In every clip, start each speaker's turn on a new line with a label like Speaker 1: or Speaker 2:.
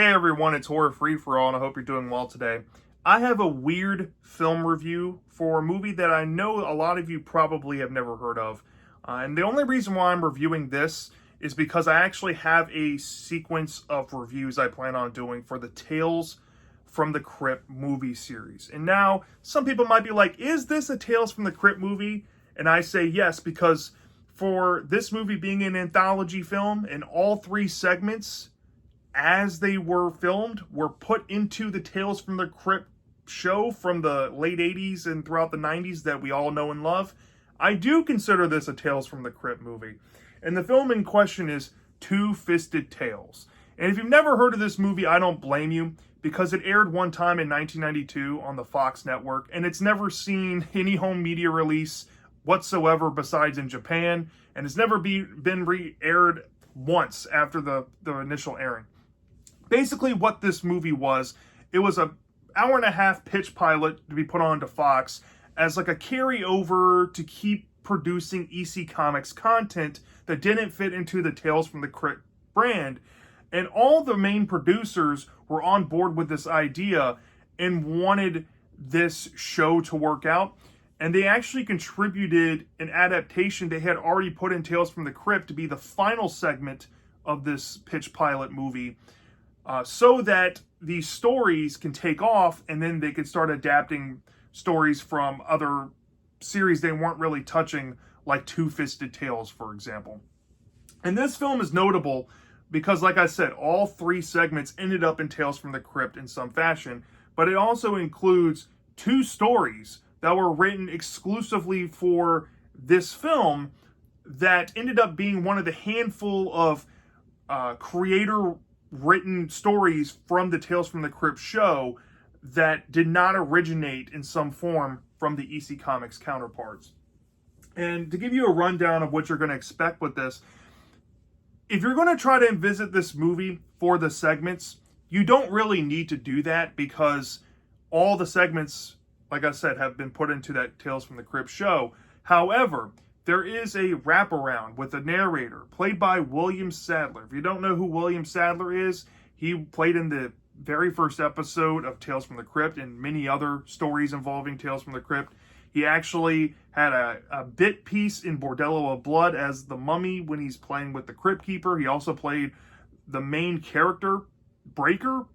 Speaker 1: Hey everyone, it's Horror Free for All, and I hope you're doing well today. I have a weird film review for a movie that I know a lot of you probably have never heard of. And the only reason why I'm reviewing this is because I actually have a sequence of reviews I plan on doing for the Tales from the Crypt movie series. And now, some people might be like, is this a Tales from the Crypt movie? And I say yes, because for this movie being an anthology film, and all three segments as they were filmed were put into the Tales from the Crypt show from the late 80s and throughout the 90s that we all know and love, I do consider this a Tales from the Crypt movie. And the film in question is Two-Fisted Tales. And if you've never heard of this movie, I don't blame you, because it aired one time in 1992 on the Fox network, and it's never seen any home media release whatsoever besides in Japan, and it's never been re-aired once after the initial airing. Basically, what this movie was, it was an hour and a half pitch pilot to be put onto Fox as like a carryover to keep producing EC Comics content that didn't fit into the Tales from the Crypt brand. And all the main producers were on board with this idea and wanted this show to work out. And they actually contributed an adaptation they had already put in Tales from the Crypt to be the final segment of this pitch pilot movie, so that these stories can take off, and then they can start adapting stories from other series they weren't really touching, like Two-Fisted Tales, for example. And this film is notable because, like I said, all three segments ended up in Tales from the Crypt in some fashion, but it also includes two stories that were written exclusively for this film that ended up being one of the handful of creator-written stories from the Tales from the Crypt show that did not originate in some form from the EC Comics counterparts. And to give you a rundown of what you're going to expect with this, if you're going to try to visit this movie for the segments, you don't really need to do that, because all the segments, like I said, have been put into that Tales from the Crypt show. However, there is a wraparound with a narrator played by William Sadler. If you don't know who William Sadler is, he played in the very first episode of Tales from the Crypt and many other stories involving Tales from the Crypt. He actually had a bit piece in Bordello of Blood as the Mummy when he's playing with the Crypt Keeper. He also played the main character, Breaker,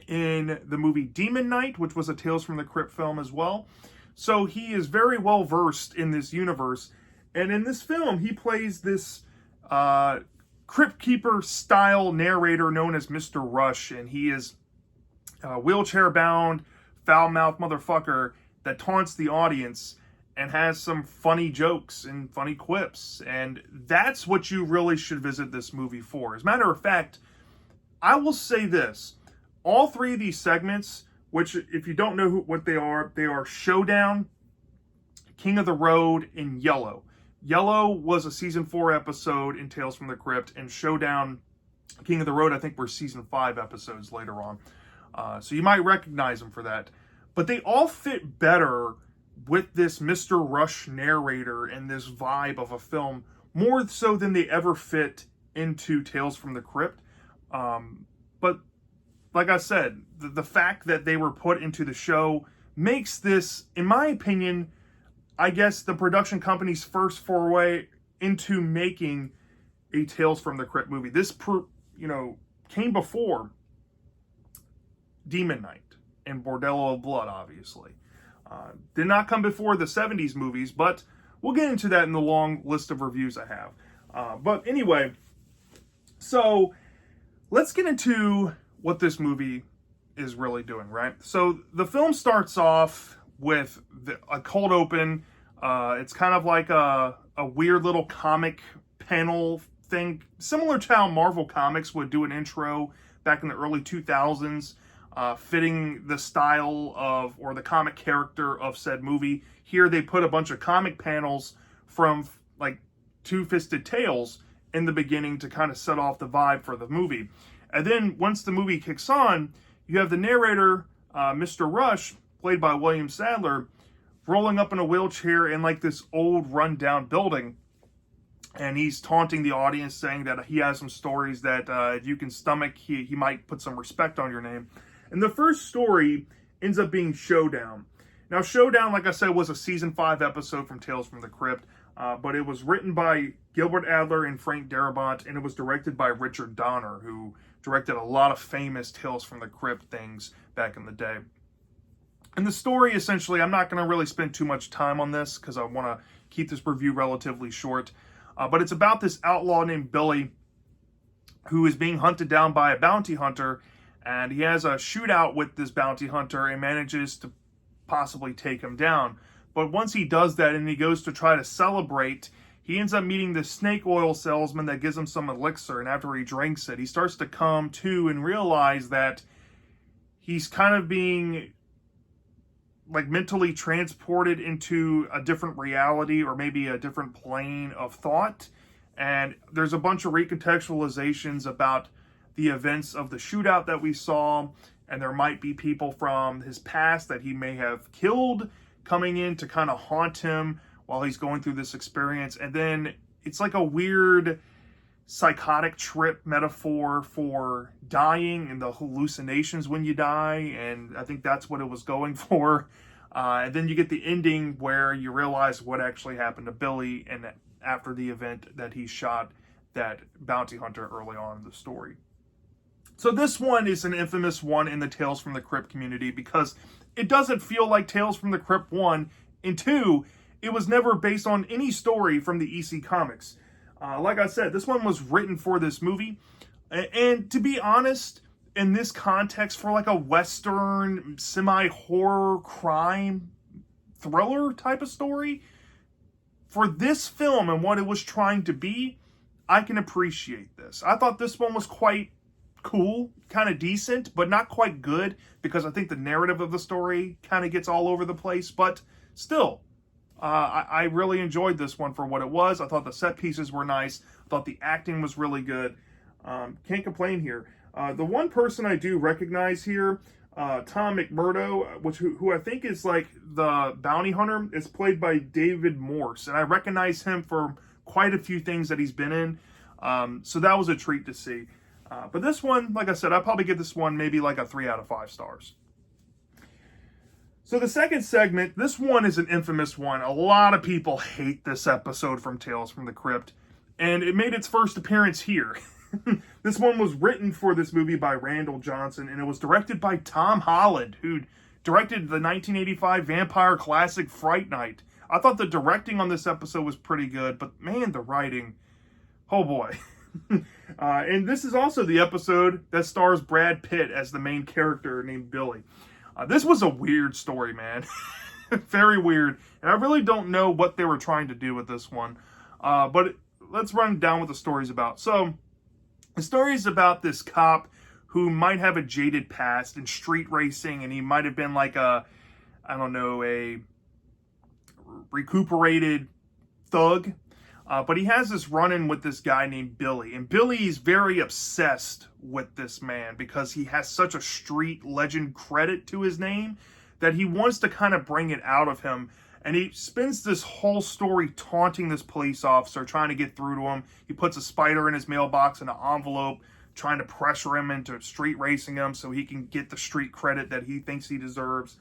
Speaker 1: in the movie Demon Knight, which was a Tales from the Crypt film as well. So he is very well versed in this universe. And in this film, he plays this Crypt Keeper style narrator known as Mr. Rush. And he is a wheelchair bound, foul mouthed motherfucker that taunts the audience and has some funny jokes and funny quips. And that's what you really should visit this movie for. As a matter of fact, I will say this. All three of these segments, which if you don't know what they are Showdown, King of the Road, and Yellow. Yellow was a season 4 episode in Tales from the Crypt, and Showdown, King of the Road, I think were season 5 episodes later on. So you might recognize them for that. But they all fit better with this Mr. Rush narrator and this vibe of a film, more so than they ever fit into Tales from the Crypt. But like I said, the fact that they were put into the show makes this, in my opinion, I guess the production company's first foray into making a Tales from the Crypt movie. This, came before Demon Knight and Bordello of Blood, obviously. Did not come before the 70s movies, but we'll get into that in the long list of reviews I have. But anyway, so let's get into what this movie is really doing, right? So the film starts off with a cold open. It's kind of like a weird little comic panel thing, similar to how Marvel Comics would do an intro back in the early 2000s, fitting the style of, or the comic character of said movie. Here they put a bunch of comic panels from like Two-Fisted Tales in the beginning to kind of set off the vibe for the movie. And then once the movie kicks on, you have the narrator, Mr. Rush, played by William Sadler, rolling up in a wheelchair in like this old rundown building. and he's taunting the audience, saying that he has some stories that if you can stomach, he might put some respect on your name. And the first story ends up being Showdown. Now, Showdown, like I said, was a season 5 episode from Tales from the Crypt, but it was written by Gilbert Adler and Frank Darabont, and it was directed by Richard Donner, who directed a lot of famous Tales from the Crypt things back in the day. And the story, essentially, I'm not going to really spend too much time on this because I want to keep this review relatively short. But it's about this outlaw named Billy who is being hunted down by a bounty hunter, and he has a shootout with this bounty hunter and manages to possibly take him down. But once he does that and he goes to try to celebrate, he ends up meeting this snake oil salesman that gives him some elixir, and after he drinks it, he starts to come to and realize that he's kind of being like mentally transported into a different reality or maybe a different plane of thought. And there's a bunch of recontextualizations about the events of the shootout that we saw, and there might be people from his past that he may have killed coming in to kind of haunt him while he's going through this experience. And then it's like a weird psychotic trip metaphor for dying and the hallucinations when you die, and I think that's what it was going for. And then you get the ending where you realize what actually happened to Billy, and after the event that he shot that bounty hunter early on in the story. So this one is an infamous one in the Tales from the Crypt community because it doesn't feel like Tales from the Crypt 1, and 2, it was never based on any story from the EC Comics. Like I said, this one was written for this movie. And to be honest, in this context, for like a Western, semi-horror, crime, thriller type of story, for this film and what it was trying to be, I can appreciate this. I thought this one was quite cool, kind of decent, but not quite good, because I think the narrative of the story kind of gets all over the place, but still, I really enjoyed this one for what it was. I thought the set pieces were nice. I thought the acting was really good. Can't complain here. The one person I do recognize here, Tom McMurdo, who I think is like the bounty hunter, is played by David Morse, and I recognize him for quite a few things that he's been in. So that was a treat to see. But this one, like I said, I'll probably give this one maybe like a 3 out of 5 stars. So the second segment, this one is an infamous one. A lot of people hate this episode from Tales from the Crypt, and it made its first appearance here. This one was written for this movie by Randall Johnson, and it was directed by Tom Holland, who directed the 1985 vampire classic Fright Night. I thought the directing on this episode was pretty good, but man, the writing, oh boy. And this is also the episode that stars Brad Pitt as the main character named Billy. This was a weird story, man. Very weird. And I really don't know what they were trying to do with this one. But let's run down what the story's about. So, the story is about this cop who might have a jaded past in street racing, and he might have been like a recuperated thug. But he has this run-in with this guy named Billy. And Billy is very obsessed with this man because he has such a street legend credit to his name that he wants to kind of bring it out of him. And he spends this whole story taunting this police officer, trying to get through to him. He puts a spider in his mailbox in an envelope, trying to pressure him into street racing him so he can get the street credit that he thinks he deserves.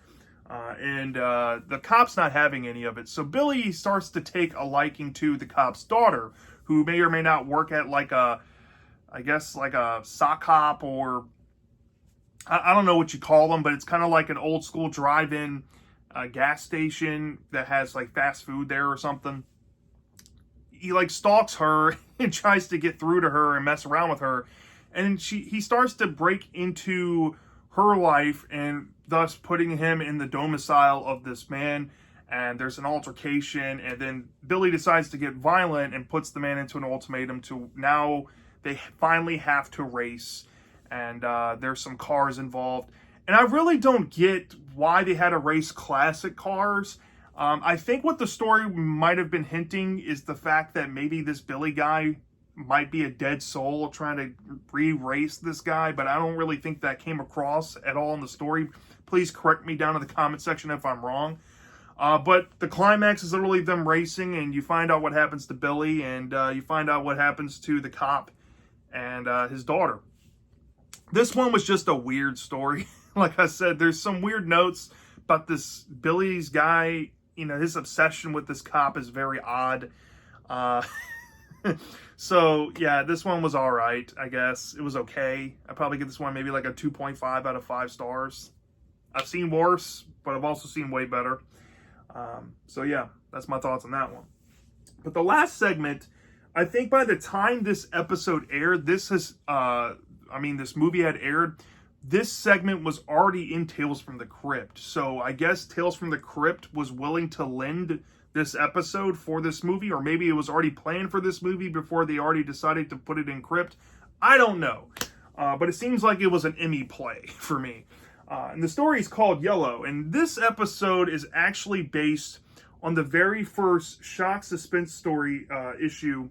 Speaker 1: And the cop's not having any of it. So Billy starts to take a liking to the cop's daughter, who may or may not work at like a sock hop, or I don't know what you call them, but it's kind of like an old school drive-in gas station that has like fast food there or something. He like stalks her and tries to get through to her and mess around with her. And he starts to break into her life, and thus putting him in the domicile of this man. And there's an altercation, and then Billy decides to get violent and puts the man into an ultimatum to now they finally have to race, and there's some cars involved. And I really don't get why they had to race classic cars. I think what the story might have been hinting is the fact that maybe this Billy guy might be a dead soul trying to re-race this guy, but I don't really think that came across at all in the story. Please correct me down in the comment section if I'm wrong. But the climax is literally them racing, and you find out what happens to Billy, and you find out what happens to the cop and his daughter. This one was just a weird story. Like I said, there's some weird notes about this Billy's guy. You know, his obsession with this cop is very odd. So yeah, this one was all right, I guess. It was okay. I'd probably give this one maybe like a 2.5 out of 5 stars. I've seen worse, but I've also seen way better. So yeah, that's my thoughts on that one. But the last segment, I think by the time this episode aired, this movie had aired, this segment was already in Tales from the Crypt. So I guess Tales from the Crypt was willing to lend this episode for this movie, or maybe it was already planned for this movie before they already decided to put it in Crypt. I don't know. But it seems like it was an Emmy play for me. And the story is called Yellow, and this episode is actually based on the very first shock suspense story issue.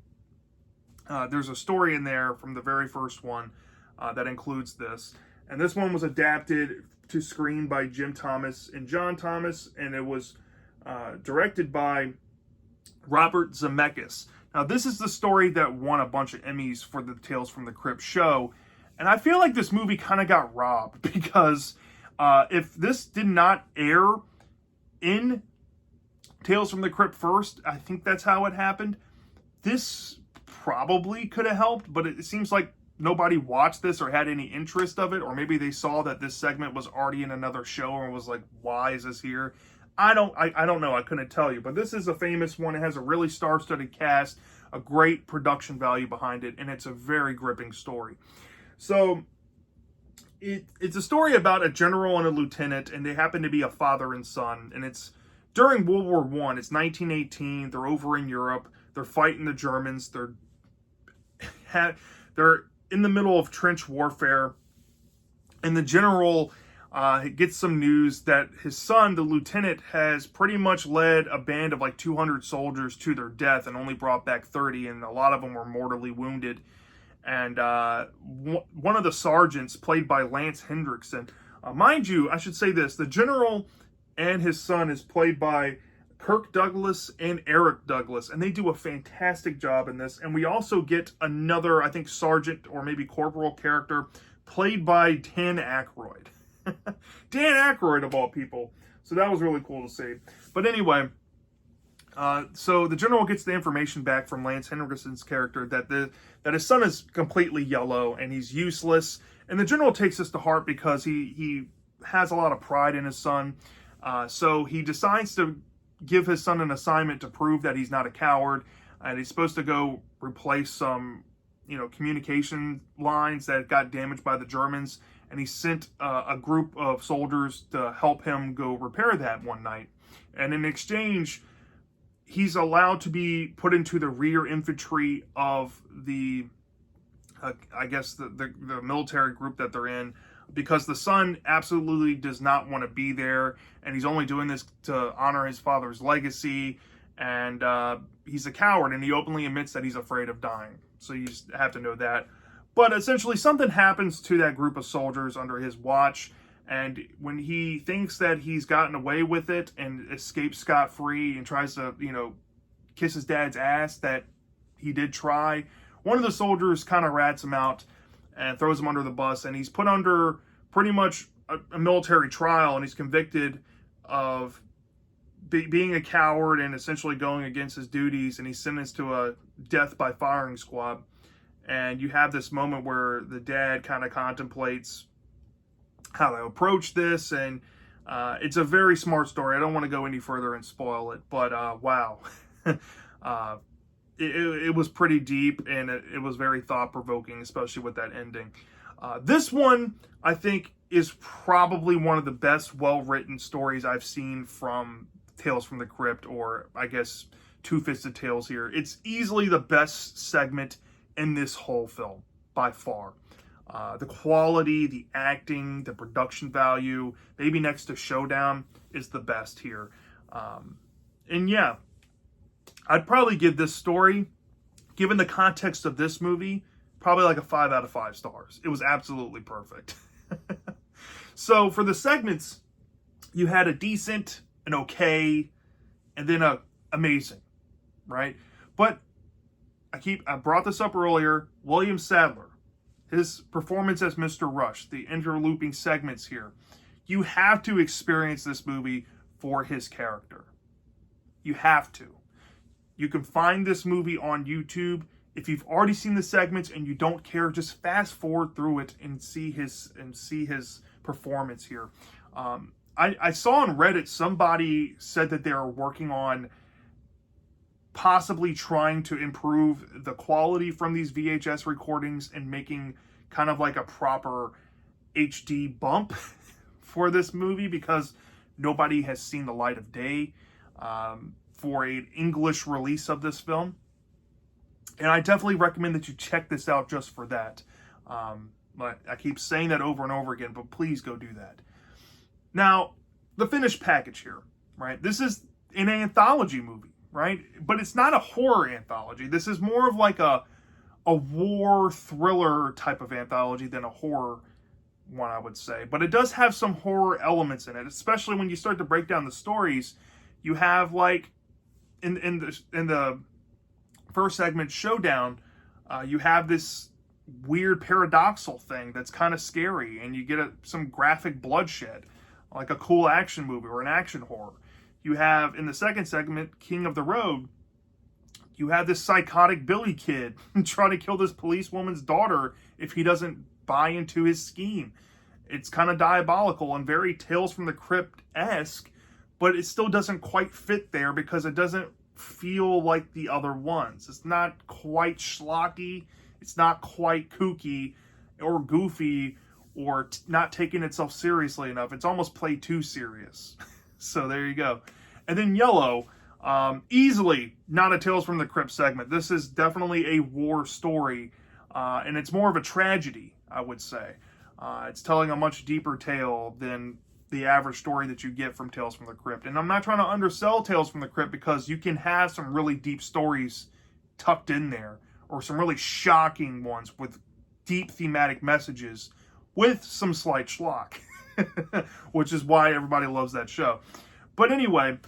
Speaker 1: There's a story in there from the very first one that includes this. And this one was adapted to screen by Jim Thomas and John Thomas, and it was directed by Robert Zemeckis. Now, this is the story that won a bunch of Emmys for the Tales from the Crypt show, and I feel like this movie kind of got robbed because if this did not air in Tales from the Crypt first, I think that's how it happened, this probably could have helped, but it seems like nobody watched this or had any interest of it, or maybe they saw that this segment was already in another show and was like, why is this here? I don't know. I couldn't tell you, but this is a famous one. It has a really star-studded cast, a great production value behind it, and it's a very gripping story. So it's a story about a general and a lieutenant, and they happen to be a father and son, and it's during World War I. It's 1918. They're over in Europe. They're fighting the Germans. They're in the middle of trench warfare, and the general gets some news that his son, the lieutenant, has pretty much led a band of like 200 soldiers to their death and only brought back 30, and a lot of them were mortally wounded. And one of the sergeants, played by Lance Hendrickson, mind you, I should say this, the general and his son is played by Kirk Douglas and Eric Douglas, and they do a fantastic job in this. And we also get another, I think, sergeant or maybe corporal character played by Dan Aykroyd. Dan Aykroyd, of all people. So that was really cool to see. But anyway, so the general gets the information back from Lance Henriksen's character that his son is completely yellow and he's useless. And the general takes this to heart because he has a lot of pride in his son. So he decides to give his son an assignment to prove that he's not a coward. And he's supposed to go replace some, communication lines that got damaged by the Germans. And he sent a group of soldiers to help him go repair that one night. And in exchange, he's allowed to be put into the rear infantry of the, the military group that they're in, because the son absolutely does not want to be there, and he's only doing this to honor his father's legacy, and he's a coward, and he openly admits that he's afraid of dying. So you just have to know that. But essentially, something happens to that group of soldiers under his watch, and when he thinks that he's gotten away with it and escapes scot-free and tries to, kiss his dad's ass that he did try, one of the soldiers kind of rats him out and throws him under the bus, and he's put under pretty much a military trial, and he's convicted of being a coward and essentially going against his duties, and he's sentenced to a death by firing squad. And you have this moment where the dad kind of contemplates how to approach this, and it's a very smart story. I don't want to go any further and spoil it, but wow. It was pretty deep, and it was very thought-provoking, especially with that ending. This one, I think, is probably one of the best well-written stories I've seen from Tales from the Crypt, or I guess Two-Fisted Tales here. It's easily the best segment in this whole film, by far. The quality, the acting, the production value, maybe next to Showdown, is the best here. And yeah, I'd probably give this story, given the context of this movie, probably like a 5 out of 5 stars. It was absolutely perfect. So for the segments, you had a decent, an okay, and then amazing, right? But I brought this up earlier. William Sadler, his performance as Mr. Rush, the interlooping segments here. You have to experience this movie for his character. You have to. You can find this movie on YouTube. If you've already seen the segments and you don't care, just fast forward through it and see his performance here. I saw on Reddit somebody said that they're working on possibly trying to improve the quality from these VHS recordings and making kind of like a proper HD bump for this movie, because nobody has seen the light of day for an English release of this film. And I definitely recommend that you check this out just for that. But I keep saying that over and over again, but please go do that. Now, the finished package here, right? This is an anthology movie, right? But it's not a horror anthology. This is more of like a war thriller type of anthology than a horror one, I would say. But it does have some horror elements in it, especially when you start to break down the stories. You have, like, in the first segment, Showdown, you have this weird paradoxal thing that's kind of scary, and you get some graphic bloodshed, like a cool action movie or an action horror. You have, in the second segment, King of the Road, you have this psychotic Billy kid trying to kill this policewoman's daughter if he doesn't buy into his scheme. It's kind of diabolical and very Tales from the Crypt-esque, but it still doesn't quite fit there because it doesn't feel like the other ones. It's not quite schlocky, it's not quite kooky or goofy, or not taking itself seriously enough. It's almost played too serious. So there you go. And then Yellow, easily not a Tales from the Crypt segment. This is definitely a war story, and it's more of a tragedy, I would say. It's telling a much deeper tale than the average story that you get from Tales from the Crypt. And I'm not trying to undersell Tales from the Crypt, because you can have some really deep stories tucked in there, or some really shocking ones with deep thematic messages with some slight schlock, which is why everybody loves that show. But anyway,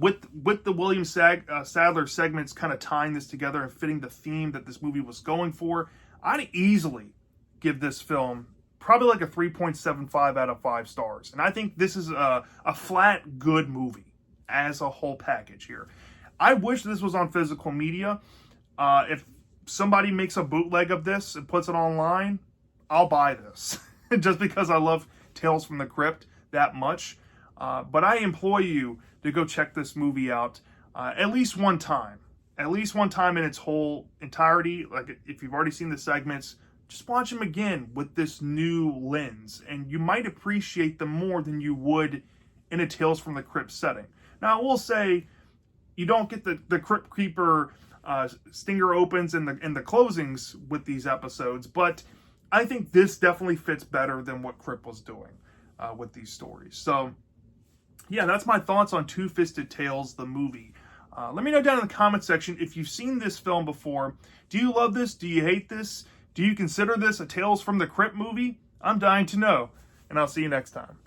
Speaker 1: with the William Sadler segments kind of tying this together and fitting the theme that this movie was going for, I'd easily give this film probably like a 3.75 out of 5 stars. And I think this is a flat good movie as a whole package here. I wish this was on physical media. If somebody makes a bootleg of this and puts it online, I'll buy this just because I love Tales from the Crypt that much. But I implore you to go check this movie out at least one time. At least one time in its whole entirety. Like, if you've already seen the segments, just watch them again with this new lens, and you might appreciate them more than you would in a Tales from the Crypt setting. Now, I will say, you don't get the Crypt Keeper stinger opens and the closings with these episodes, but I think this definitely fits better than what Crypt was doing with these stories. So, yeah, that's my thoughts on Two-Fisted Tales, the movie. Let me know down in the comment section if you've seen this film before. Do you love this? Do you hate this? Do you consider this a Tales from the Crypt movie? I'm dying to know, and I'll see you next time.